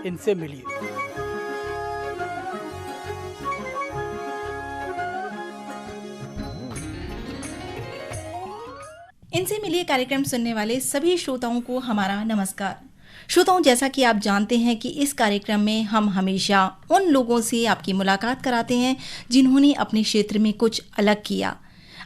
इनसे मिलिए। इनसे मिलिए कार्यक्रम सुनने वाले सभी श्रोताओं को हमारा नमस्कार। श्रोताओं, जैसा कि आप जानते हैं कि इस कार्यक्रम में हम हमेशा उन लोगों से आपकी मुलाकात कराते हैं जिन्होंने अपने क्षेत्र में कुछ अलग किया।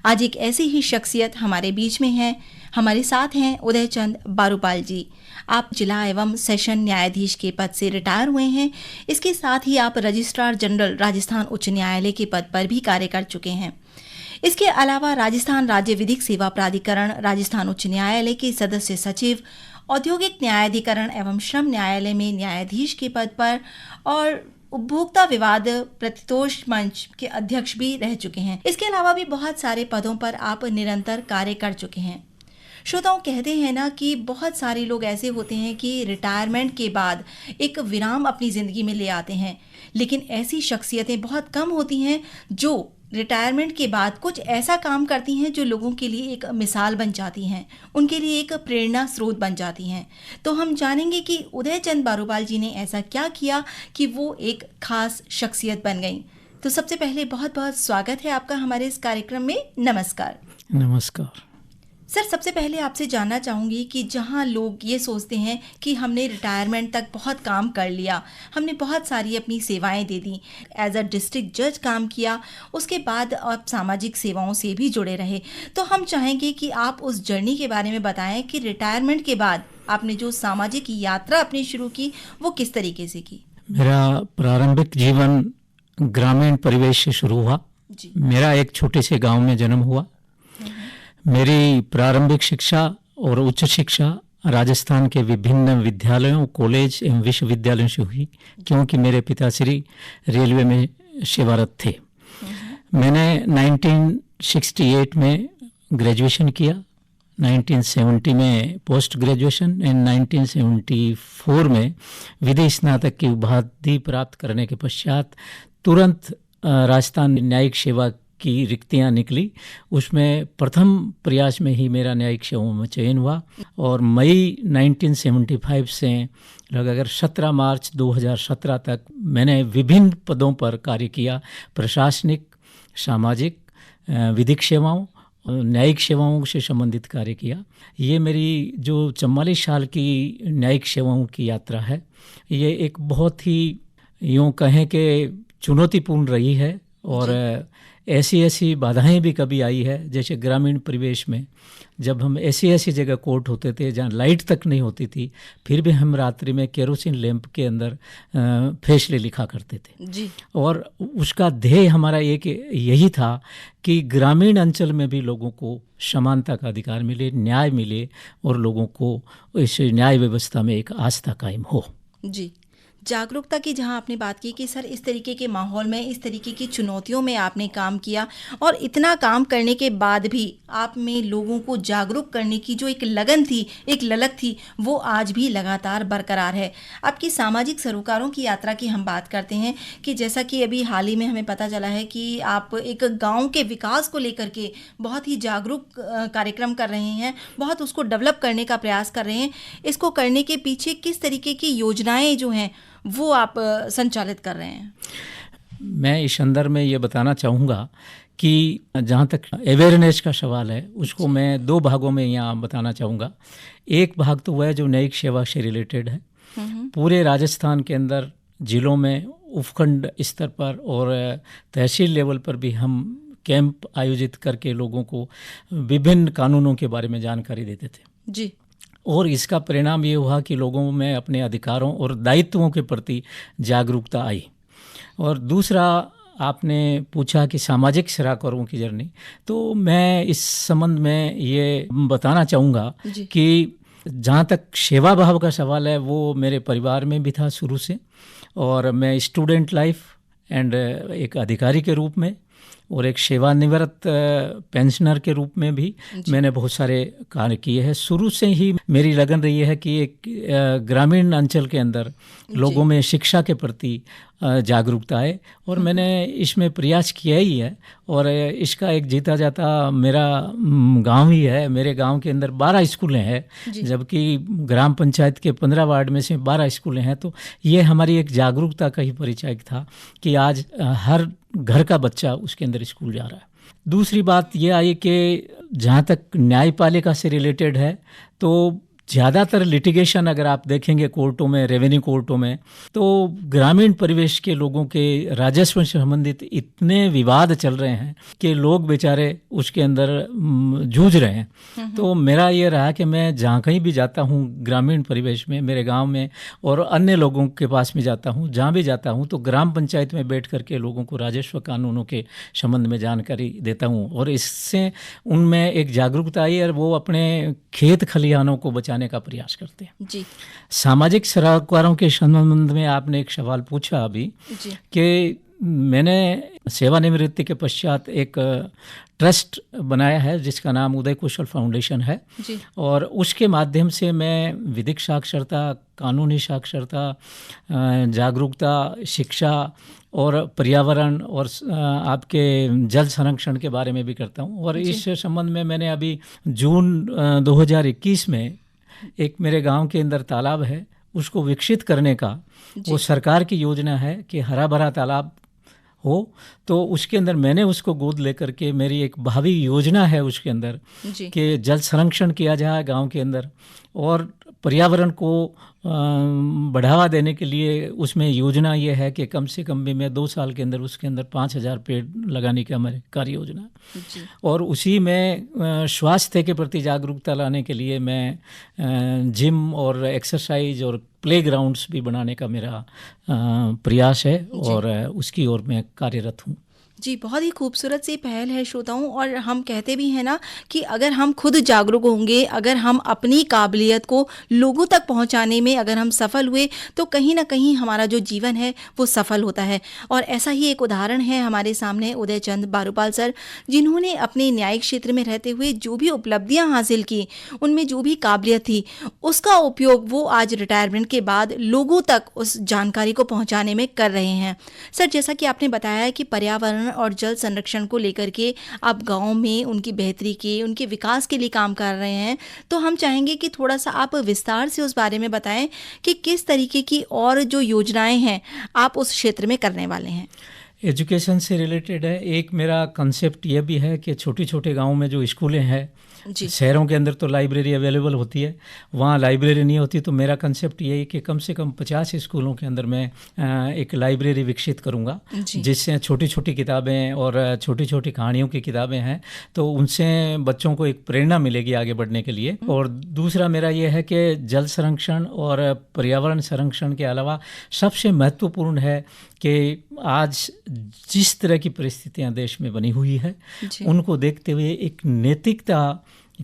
आज एक ऐसी ही शख्सियत हमारे बीच में है। हमारे साथ हैं उदयचंद बारूपाल जी। आप जिला एवं सेशन न्यायाधीश के पद से रिटायर हुए हैं। इसके साथ ही आप रजिस्ट्रार जनरल राजस्थान उच्च न्यायालय के पद पर भी कार्य कर चुके हैं। इसके अलावा राजस्थान राज्य विधिक सेवा प्राधिकरण, राजस्थान उच्च न्यायालय के सदस्य सचिव, औद्योगिक न्यायाधिकरण एवं श्रम न्यायालय में न्यायाधीश के पद पर और उपभोक्ता विवाद प्रतितोष मंच के अध्यक्ष भी रह चुके हैं। इसके अलावा भी बहुत सारे पदों पर आप निरंतर कार्य कर चुके हैं। श्रोताओं, कहते हैं ना कि बहुत सारे लोग ऐसे होते हैं कि रिटायरमेंट के बाद एक विराम अपनी ज़िंदगी में ले आते हैं, लेकिन ऐसी शख्सियतें बहुत कम होती हैं जो रिटायरमेंट के बाद कुछ ऐसा काम करती हैं जो लोगों के लिए एक मिसाल बन जाती हैं, उनके लिए एक प्रेरणा स्रोत बन जाती हैं। तो हम जानेंगे कि उदयचंद बारूपाल जी ने ऐसा क्या किया कि वो एक खास शख्सियत बन गई। तो सबसे पहले बहुत बहुत स्वागत है आपका हमारे इस कार्यक्रम में। नमस्कार। नमस्कार सर, सबसे पहले आपसे जानना चाहूँगी कि जहाँ लोग ये सोचते हैं कि हमने रिटायरमेंट तक बहुत काम कर लिया, हमने बहुत सारी अपनी सेवाएं दे दी, एज अ डिस्ट्रिक्ट जज काम किया, उसके बाद आप सामाजिक सेवाओं से भी जुड़े रहे, तो हम चाहेंगे कि आप उस जर्नी के बारे में बताएं कि रिटायरमेंट के बाद आपने जो सामाजिक यात्रा अपनी शुरू की वो किस तरीके से की। मेरा प्रारंभिक जीवन ग्रामीण परिवेश से शुरू हुआ जी। मेरा एक छोटे से गांव में जन्म हुआ। मेरी प्रारंभिक शिक्षा और उच्च शिक्षा राजस्थान के विभिन्न विद्यालयों, कॉलेज एवं विश्वविद्यालयों से हुई, क्योंकि मेरे पिताश्री रेलवे में सेवारत थे। मैंने 1968 में ग्रेजुएशन किया, 1970 में पोस्ट ग्रेजुएशन एंड 1974 में विधि स्नातक की उपाधि प्राप्त करने के पश्चात तुरंत राजस्थान न्यायिक सेवा की रिक्तियां निकली। उसमें प्रथम प्रयास में ही मेरा न्यायिक सेवाओं में चयन हुआ और मई 1975 से लगभग 17 मार्च 2017 तक मैंने विभिन्न पदों पर कार्य किया। प्रशासनिक, सामाजिक, विधिक सेवाओं, न्यायिक सेवाओं से संबंधित कार्य किया। ये मेरी जो 44 साल की न्यायिक सेवाओं की यात्रा है, ये एक बहुत ही यूँ कहें कि चुनौतीपूर्ण रही है और ऐसी बाधाएं भी कभी आई है। जैसे ग्रामीण परिवेश में जब हम ऐसी जगह कोर्ट होते थे जहाँ लाइट तक नहीं होती थी, फिर भी हम रात्रि में केरोसिन लैंप के अंदर फैसले लिखा करते थे जी। और उसका ध्येय हमारा एक यही था कि ग्रामीण अंचल में भी लोगों को समानता का अधिकार मिले, न्याय मिले और लोगों को इस न्याय व्यवस्था में एक आस्था कायम हो। जी। जागरूकता की जहां आपने बात की कि सर इस तरीके के माहौल में, इस तरीके की चुनौतियों में आपने काम किया और इतना काम करने के बाद भी आप में लोगों को जागरूक करने की जो एक लगन थी, एक ललक थी, वो आज भी लगातार बरकरार है। आपकी सामाजिक सरोकारों की यात्रा की हम बात करते हैं कि जैसा कि अभी हाल ही में हमें पता चला है कि आप एक गाँव के विकास को लेकर के बहुत ही जागरूक कार्यक्रम कर रहे हैं, बहुत उसको डेवलप करने का प्रयास कर रहे हैं। इसको करने के पीछे किस तरीके की योजनाएं जो हैं वो आप संचालित कर रहे हैं? मैं इस संदर्भ में ये बताना चाहूँगा कि जहाँ तक अवेयरनेस का सवाल है उसको मैं दो भागों में यहाँ बताना चाहूँगा। एक भाग तो वह है जो न्यायिक सेवा से रिलेटेड है। पूरे राजस्थान के अंदर जिलों में उपखंड स्तर पर और तहसील लेवल पर भी हम कैंप आयोजित करके लोगों को विभिन्न कानूनों के बारे में जानकारी देते थे जी। और इसका परिणाम ये हुआ कि लोगों में अपने अधिकारों और दायित्वों के प्रति जागरूकता आई। और दूसरा, आपने पूछा कि सामाजिक सरोकारों की जर्नी, तो मैं इस संबंध में ये बताना चाहूँगा कि जहाँ तक सेवा भाव का सवाल है वो मेरे परिवार में भी था शुरू से, और मैं स्टूडेंट लाइफ एंड एक अधिकारी के रूप में और एक सेवानिवृत्त पेंशनर के रूप में भी मैंने बहुत सारे कार्य किए हैं। शुरू से ही मेरी लगन रही है कि एक ग्रामीण अंचल के अंदर लोगों में शिक्षा के प्रति जागरूकता है, और मैंने इसमें प्रयास किया ही है। और इसका एक जीता जाता मेरा गांव ही है। मेरे गांव के अंदर 12 स्कूलें हैं, जबकि ग्राम पंचायत के 15 वार्ड में से 12 स्कूलें हैं। तो ये हमारी एक जागरूकता का ही परिचायक था कि आज हर घर का बच्चा उसके अंदर स्कूल जा रहा है। दूसरी बात ये आई कि जहाँ तक न्यायपालिका से रिलेटेड है, तो ज़्यादातर लिटिगेशन अगर आप देखेंगे कोर्टों में, रेवेन्यू कोर्टों में, तो ग्रामीण परिवेश के लोगों के राजस्व से संबंधित इतने विवाद चल रहे हैं कि लोग बेचारे उसके अंदर जूझ रहे हैं। तो मेरा ये रहा कि मैं जहाँ कहीं भी जाता हूँ ग्रामीण परिवेश में, मेरे गांव में और अन्य लोगों के पास में जाता हूँ, जहाँ भी जाता हूँ, तो ग्राम पंचायत में बैठ करके लोगों को राजस्व कानूनों के संबंध में जानकारी देता हूँ, और इससे उनमें एक जागरूकता आई और वो अपने खेत खलिहानों को बचाने का प्रयास करते हैं। जी। सामाजिक सरोकारों के संबंध में आपने एक सवाल पूछा अभी कि मैंने सेवानिवृत्ति के पश्चात एक ट्रस्ट बनाया है जिसका नाम उदय कुशल फाउंडेशन है जी। और उसके माध्यम से मैं विधिक साक्षरता, कानूनी साक्षरता, जागरूकता, शिक्षा और पर्यावरण और आपके जल संरक्षण के बारे में भी करता हूँ। और इस संबंध में मैंने अभी जून 2021 में एक मेरे गांव के अंदर तालाब है, उसको विकसित करने का वो सरकार की योजना है कि हरा भरा तालाब हो, तो उसके अंदर मैंने उसको गोद लेकर के मेरी एक भावी योजना है उसके अंदर कि जल संरक्षण किया जाए गांव के अंदर, और पर्यावरण को बढ़ावा देने के लिए उसमें योजना ये है कि कम से कम भी मैं 2 साल के अंदर उसके अंदर 5000 पेड़ लगाने की हमारी कार्य योजना। और उसी में स्वास्थ्य के प्रति जागरूकता लाने के लिए मैं जिम और एक्सरसाइज और प्ले ग्राउंड्स भी बनाने का मेरा प्रयास है और उसकी ओर मैं कार्यरत हूँ। जी, बहुत ही खूबसूरत सी पहल है श्रोताओं। और हम कहते भी हैं ना कि अगर हम खुद जागरूक होंगे, अगर हम अपनी काबिलियत को लोगों तक पहुंचाने में अगर हम सफल हुए, तो कहीं ना कहीं हमारा जो जीवन है वो सफल होता है। और ऐसा ही एक उदाहरण है हमारे सामने उदय चंद बारूपाल सर, जिन्होंने अपने न्यायिक क्षेत्र में रहते हुए जो भी उपलब्धियां हासिल की, उनमें जो भी काबिलियत थी, उसका उपयोग वो आज रिटायरमेंट के बाद लोगों तक उस जानकारी को पहुँचाने में कर रहे हैं। सर, जैसा कि आपने बताया कि पर्यावरण और जल संरक्षण को लेकर के आप गांव में उनकी बेहतरी के, उनके विकास के लिए काम कर रहे हैं, तो हम चाहेंगे कि थोड़ा सा आप विस्तार से उस बारे में बताएं कि किस तरीके की और जो योजनाएं हैं आप उस क्षेत्र में करने वाले हैं। एजुकेशन से रिलेटेड है। एक मेरा कंसेप्ट ये भी है कि छोटे छोटे गाँव में जो स्कूलें हैं, शहरों के अंदर तो लाइब्रेरी अवेलेबल होती है, वहाँ लाइब्रेरी नहीं होती, तो मेरा कंसेप्ट ये है कि कम से कम 50 स्कूलों के अंदर मैं एक लाइब्रेरी विकसित करूँगा, जिससे छोटी छोटी किताबें और छोटी छोटी कहानियों की किताबें हैं, तो उनसे बच्चों को एक प्रेरणा मिलेगी आगे बढ़ने के लिए। और दूसरा मेरा ये है कि जल संरक्षण और पर्यावरण संरक्षण के अलावा सबसे महत्वपूर्ण है कि आज जिस तरह की परिस्थितियां देश में बनी हुई है, उनको देखते हुए एक नैतिकता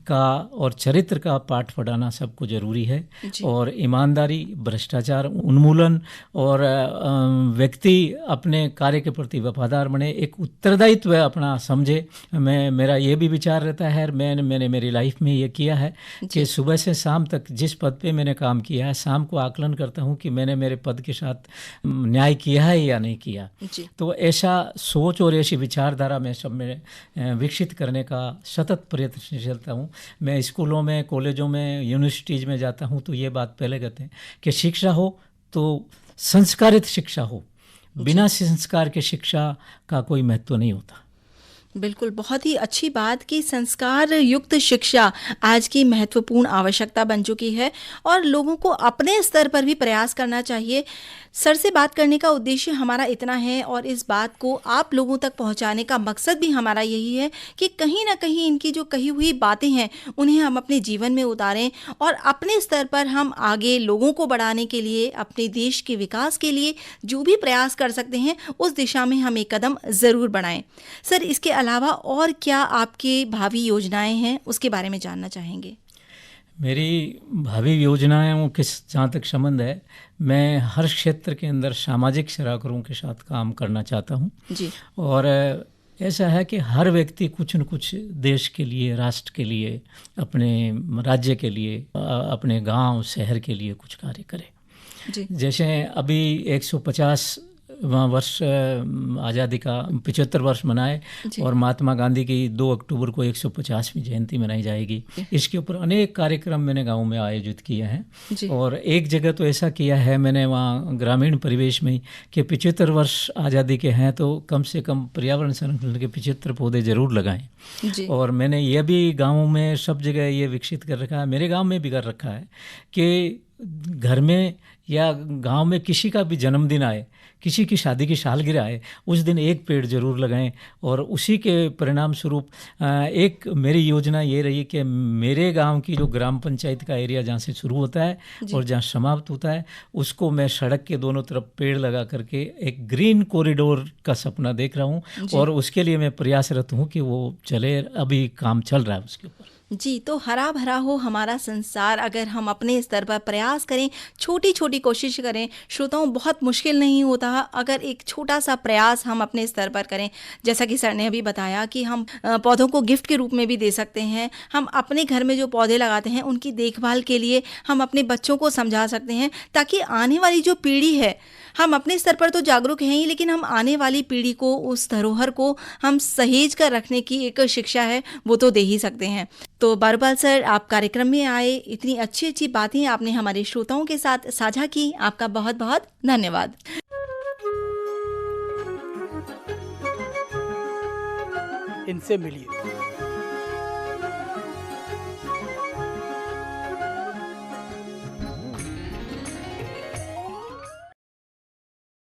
का और चरित्र का पाठ पढ़ाना सबको जरूरी है। और ईमानदारी, भ्रष्टाचार उन्मूलन और व्यक्ति अपने कार्य के प्रति वफादार बने, एक उत्तरदायित्व अपना समझे। मेरा ये भी विचार रहता है, मैंने मेरी लाइफ में ये किया है कि सुबह से शाम तक जिस पद पे मैंने काम किया है, शाम को आकलन करता हूँ कि मैंने मेरे पद के साथ न्याय किया है या नहीं किया। तो ऐसा सोच और ऐसी विचारधारा में सब में विकसित करने का सतत प्रयत्न चलता हूँ। मैं स्कूलों में, कॉलेजों में, यूनिवर्सिटीज़ में जाता हूँ तो ये बात पहले कहते हैं कि शिक्षा हो तो संस्कारित शिक्षा हो, बिना संस्कार के शिक्षा का कोई महत्व नहीं होता। बिल्कुल, बहुत ही अच्छी बात कि संस्कार युक्त शिक्षा आज की महत्वपूर्ण आवश्यकता बन चुकी है और लोगों को अपने स्तर पर भी प्रयास करना चाहिए। सर से बात करने का उद्देश्य हमारा इतना है और इस बात को आप लोगों तक पहुंचाने का मकसद भी हमारा यही है कि कहीं ना कहीं इनकी जो कही हुई बातें हैं उन्हें हम अपने जीवन में उतारें और अपने स्तर पर हम आगे लोगों को बढ़ाने के लिए, अपने देश के विकास के लिए जो भी प्रयास कर सकते हैं उस दिशा में हम एक कदम ज़रूर बढ़ाएं। सर, इसके अलावा और क्या आपकी भावी योजनाएं हैं, उसके बारे में जानना चाहेंगे। मेरी भावी योजनाओं के जहाँ तक संबंध है, मैं हर क्षेत्र के अंदर सामाजिक सरोकारों के साथ काम करना चाहता हूँ। और ऐसा है कि हर व्यक्ति कुछ न कुछ देश के लिए, राष्ट्र के लिए, अपने राज्य के लिए, अपने गांव शहर के लिए कुछ कार्य करे। जी। जैसे अभी 150वां वर्ष आज़ादी का 75 वर्ष मनाए और महात्मा गांधी की 2 अक्टूबर को 150वीं जयंती मनाई जाएगी। इसके ऊपर अनेक कार्यक्रम मैंने गांव में आयोजित किए हैं और एक जगह तो ऐसा किया है मैंने वहाँ ग्रामीण परिवेश में ही कि 75 वर्ष आज़ादी के हैं तो कम से कम पर्यावरण संरक्षण के 75 पौधे जरूर लगाएं। और मैंने ये भी गाँव में सब जगह ये विकसित कर रखा है, मेरे गाँव में भी कर रखा है कि घर में या गांव में किसी का भी जन्मदिन आए, किसी की शादी की सालगिरह आए, उस दिन एक पेड़ जरूर लगाएं। और उसी के परिणाम स्वरूप एक मेरी योजना ये रही कि मेरे गांव की जो ग्राम पंचायत का एरिया जहाँ से शुरू होता है और जहाँ समाप्त होता है उसको मैं सड़क के दोनों तरफ पेड़ लगा करके एक ग्रीन कॉरिडोर का सपना देख रहा हूँ और उसके लिए मैं प्रयासरत हूँ कि वो चले। अभी काम चल रहा है उसके ऊपर। जी, तो हरा भरा हो हमारा संसार, अगर हम अपने स्तर पर प्रयास करें, छोटी छोटी कोशिश करें, श्रोताओं बहुत मुश्किल नहीं होता। अगर एक छोटा सा प्रयास हम अपने स्तर पर करें, जैसा कि सर ने अभी बताया कि हम पौधों को गिफ्ट के रूप में भी दे सकते हैं। हम अपने घर में जो पौधे लगाते हैं उनकी देखभाल के लिए हम अपने बच्चों को समझा सकते हैं, ताकि आने वाली जो पीढ़ी है, हम अपने स्तर पर तो जागरूक हैं ही, लेकिन हम आने वाली पीढ़ी को उस धरोहर को हम सहेज कर रखने की एक शिक्षा है वो तो दे ही सकते हैं। तो बारूपाल सर, आप कार्यक्रम में आए, इतनी अच्छी अच्छी बातें आपने हमारे श्रोताओं के साथ साझा की, आपका बहुत बहुत धन्यवाद। इनसे मिलिए।